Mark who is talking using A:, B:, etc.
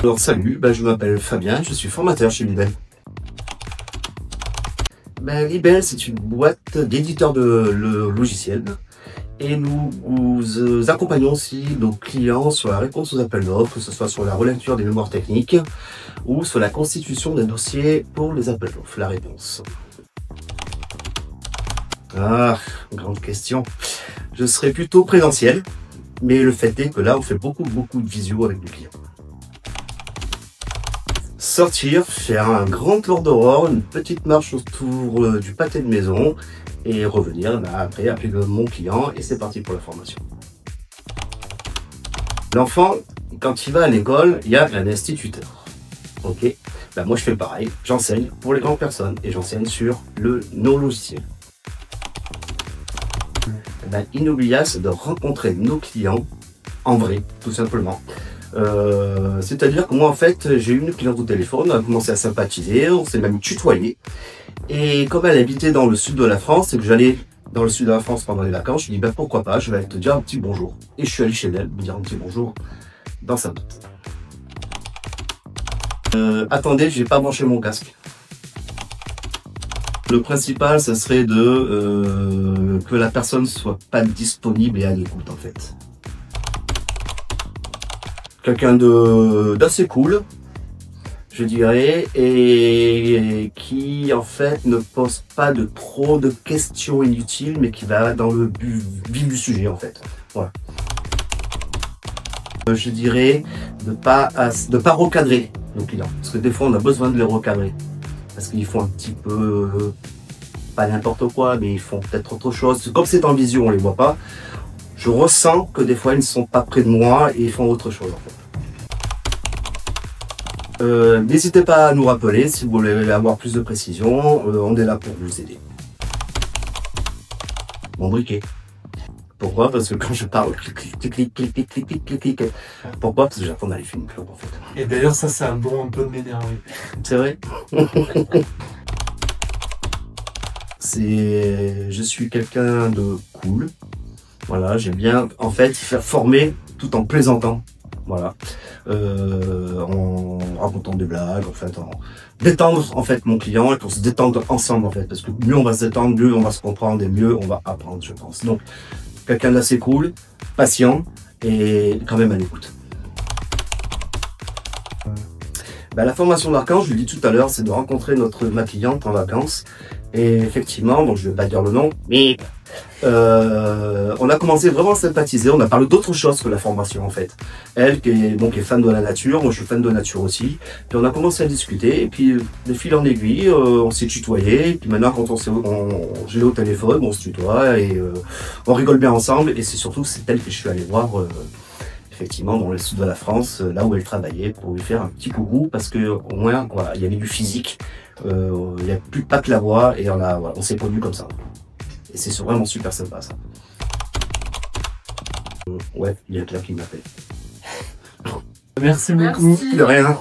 A: Alors salut, je m'appelle Fabien, je suis formateur chez Libel. Libel, c'est une boîte d'éditeurs de logiciels et nous accompagnons aussi nos clients sur la réponse aux appels d'offres, que ce soit sur la relecture des mémoires techniques ou sur la constitution des dossiers pour les appels d'offres, la réponse. Ah, grande question. Je serais plutôt présentiel, mais le fait est que là, on fait beaucoup de visio avec nos clients. Sortir, faire un grand tour dehors, une petite marche autour du pâté de maison et revenir après appeler mon client et c'est parti pour la formation. L'enfant, quand il va à l'école, il y a un instituteur. Ok, moi je fais pareil, j'enseigne pour les grandes personnes et j'enseigne sur nos logiciels. Inoubliable, c'est de rencontrer nos clients en vrai, tout simplement. C'est-à-dire que moi en fait j'ai eu une cliente au téléphone, on a commencé à sympathiser, on s'est même tutoyé et comme elle habitait dans le sud de la France et que j'allais dans le sud de la France pendant les vacances, je lui dis pourquoi pas, je vais te dire un petit bonjour et je suis allé chez elle me dire un petit bonjour dans sa boîte. Attendez, j'ai pas branché mon casque. Le principal, ça serait que la personne soit pas disponible et à l'écoute en fait. Quelqu'un d'assez cool, je dirais, et qui en fait ne pose pas trop de questions inutiles, mais qui va dans le vif du sujet en fait. Voilà. Je dirais de pas recadrer nos clients, parce que des fois on a besoin de les recadrer, parce qu'ils font un petit peu, pas n'importe quoi, mais ils font peut-être autre chose. Comme c'est en visio, on les voit pas. Je ressens que des fois ils ne sont pas près de moi et ils font autre chose en fait. N'hésitez pas à nous rappeler si vous voulez avoir plus de précision, on est là pour vous aider. Mon briquet. Pourquoi? Parce que quand je parle, clic. Pourquoi? Parce que j'attends d'aller fumer une clope en fait.
B: Et d'ailleurs ça c'est un bon un peu de m'énerver.
A: C'est vrai. Je suis quelqu'un de cool. Voilà, j'aime bien en fait faire former tout en plaisantant. Voilà, en racontant des blagues, en fait, en détendre en fait mon client et pour se détendre ensemble en fait, parce que mieux on va se détendre, mieux on va se comprendre et mieux on va apprendre, je pense. Donc, quelqu'un d'assez cool, patient et quand même à l'écoute. La formation d'Archange, je l'ai dit tout à l'heure, c'est de rencontrer ma cliente en vacances. Et effectivement, donc je ne vais pas dire le nom, mais on a commencé vraiment à sympathiser. On a parlé d'autre chose que la formation en fait. Elle qui est fan de la nature, moi je suis fan de nature aussi. Puis on a commencé à discuter et puis de fil en aiguille, on s'est tutoyé. Et puis maintenant quand je l'ai au téléphone, on se tutoie et on rigole bien ensemble. Et c'est surtout c'est elle que je suis allé voir. Effectivement dans le sud de la France, là où elle travaillait, pour lui faire un petit coucou, parce que au moins voilà, il y avait du physique, il n'y a plus pas que la voix, et on s'est connu comme ça. Et c'est vraiment super sympa ça. Ouais, il y a Claire qui m'appelle.
B: Merci beaucoup.
A: De rien.